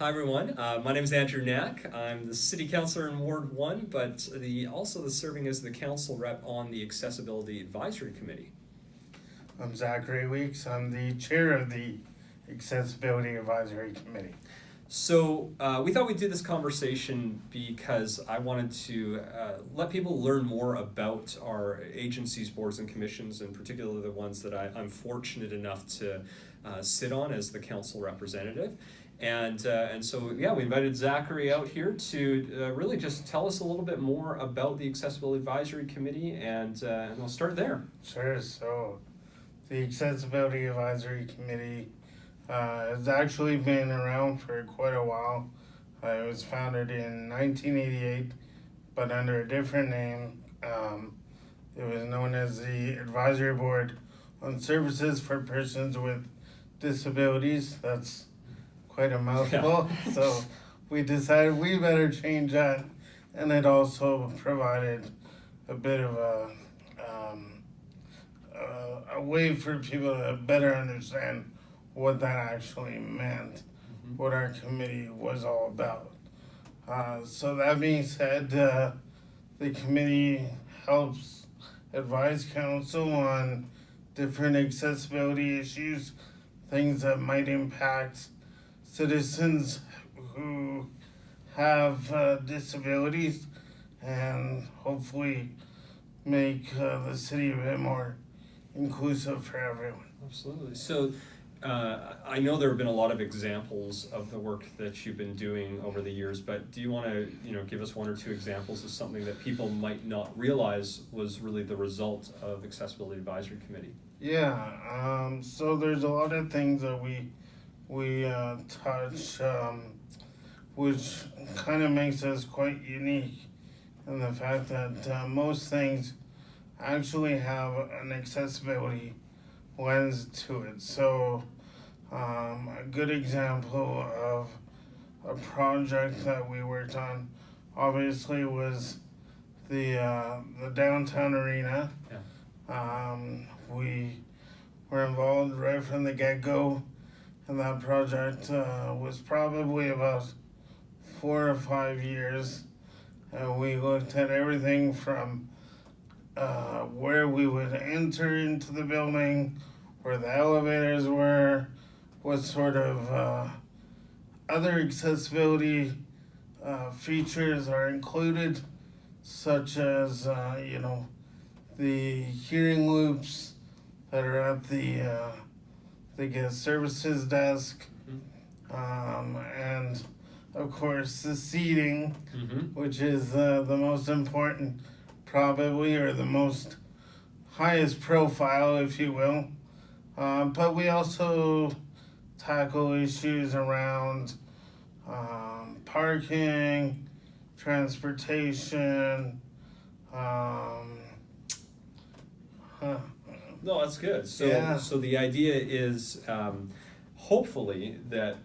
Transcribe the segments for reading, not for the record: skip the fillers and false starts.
Hi everyone, my name is Andrew Knack. I'm the City Councillor in Ward 1, but also serving as the Council Rep on the Accessibility Advisory Committee. I'm Zachary. I'm the Chair of the Accessibility Advisory Committee. So we thought we'd do this conversation because I wanted to let people learn more about our agencies, boards, and commissions, and particularly the ones that I'm fortunate enough to sit on as the council representative. And so, yeah, we invited Zachary out here to really just tell us a little bit more about the Accessibility Advisory Committee, and we'll start there. Sure. So the Accessibility Advisory Committee has actually been around for quite a while. It was founded in 1988, but under a different name. It was known as the Advisory Board on Services for Persons with Disabilities. That's quite a mouthful. Yeah. So we decided we better change that, and it also provided a bit of a way for people to better understand what that actually meant, what our committee was all about. So that being said, the committee helps advise council on different accessibility issues, things that might impact citizens who have disabilities, and hopefully make the city a bit more inclusive for everyone. Absolutely. So I know there have been a lot of examples of the work that you've been doing over the years, but do you want to give us one or two examples of something that people might not realize was really the result of Accessibility Advisory Committee? Yeah, so there's a lot of things that we touch, which kind of makes us quite unique in the fact that most things actually have an accessibility lens to it. So a good example of a project that we worked on obviously was the downtown arena. Yeah. We were involved right from the get-go, and that project was probably about 4 or 5 years. We looked at everything from where we would enter into the building, where the elevators were, what sort of other accessibility features are included, such as the hearing loops that are at the guest services desk, and of course the seating, which is the most important, probably, or the most highest profile, if you will. But we also tackle issues around parking, transportation. No, that's good. So, yeah. So the idea is hopefully that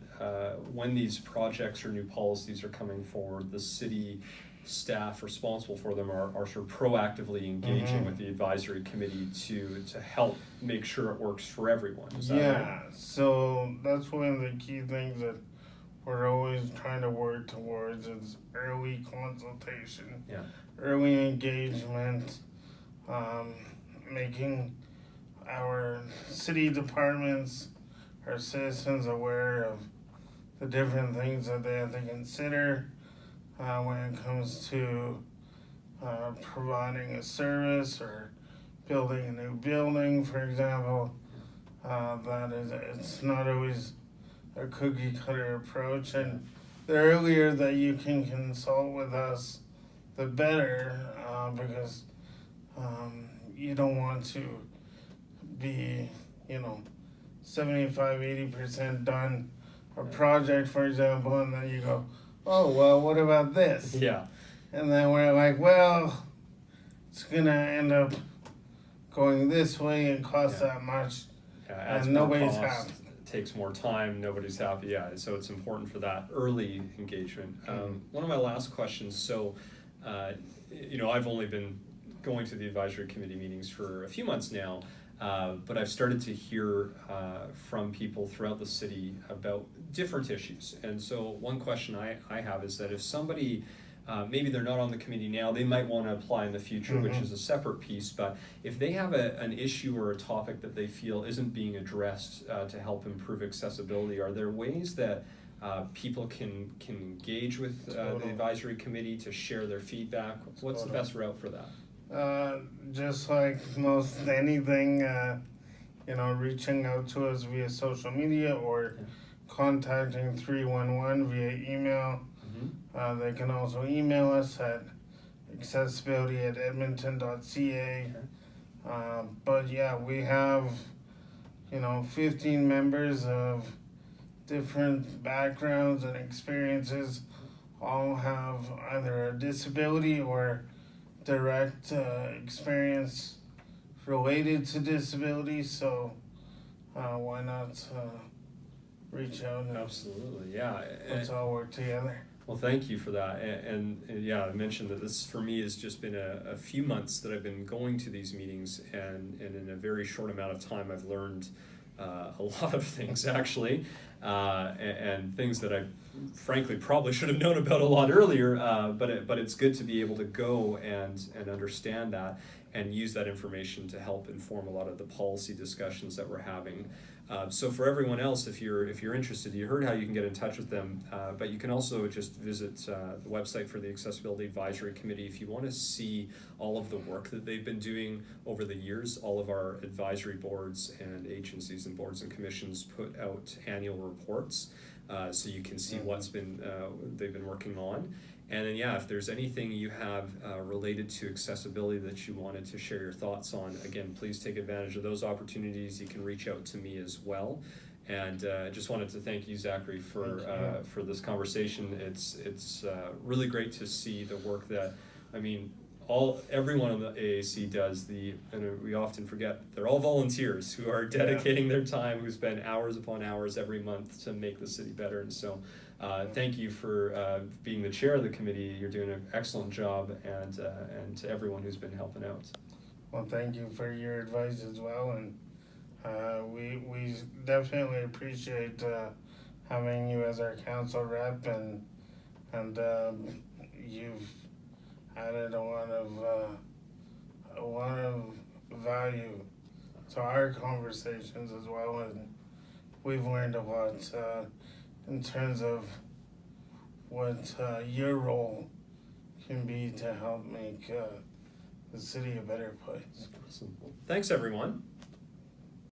when these projects or new policies are coming forward, the city staff responsible for them are sort of proactively engaging with the advisory committee to help make sure it works for everyone. Is that right? So that's one of the key things that we're always trying to work towards is early consultation, early engagement, making our city departments, our citizens aware of the different things that they have to consider when it comes to providing a service or building a new building, for example. It's not always a cookie cutter approach, and the earlier that you can consult with us, the better, because you don't want to be 75-80% done a project, for example, and then you go, oh, well, what about this? Yeah. And then we're like, well, it's going to end up going this way and cost that much, and nobody's happy. It takes more time, nobody's happy. Yeah, so it's important for that early engagement. One of my last questions, so, I've only been going to the advisory committee meetings for a few months now. But I've started to hear from people throughout the city about different issues. And so one question I have is that if somebody, maybe they're not on the committee now, they might want to apply in the future, which is a separate piece, but if they have an issue or a topic that they feel isn't being addressed to help improve accessibility, are there ways that people can engage with the advisory committee to share their feedback? What's the best route for that? Just like most anything, reaching out to us via social media or contacting 311 via email. They can also email us at accessibility@edmonton.ca. But yeah, we have, 15 members of different backgrounds and experiences, all have either a disability or direct experience related to disability, so why not reach out and Absolutely, yeah. let's all work together. Well, thank you for that. And yeah, I mentioned that this for me has just been a few months that I've been going to these meetings, and in a very short amount of time I've learned a lot of things actually, and things that I frankly probably should have known about a lot earlier, but it's good to be able to go and understand that and use that information to help inform a lot of the policy discussions that we're having. So for everyone else, if you're interested, you heard how you can get in touch with them, but you can also just visit the website for the Accessibility Advisory Committee if you want to see all of the work that they've been doing over the years. All of our advisory boards and agencies and boards and commissions put out annual reports, so you can see what's been they've been working on. And then, yeah, if there's anything you have related to accessibility that you wanted to share your thoughts on, again, please take advantage of those opportunities. You can reach out to me as well. And I just wanted to thank you, Zachary, for this conversation. It's really great to see the work that, everyone on the AAC does. And we often forget, they're all volunteers who are dedicating their time, who spend hours upon hours every month to make the city better. And so thank you for being the chair of the committee. You're doing an excellent job, and to everyone who's been helping out. Well, thank you for your advice as well, and we definitely appreciate having you as our council rep, and you've added a lot of value to our conversations as well, and we've learned a lot in terms of what your role can be to help make the city a better place. Awesome. Well, thanks, everyone.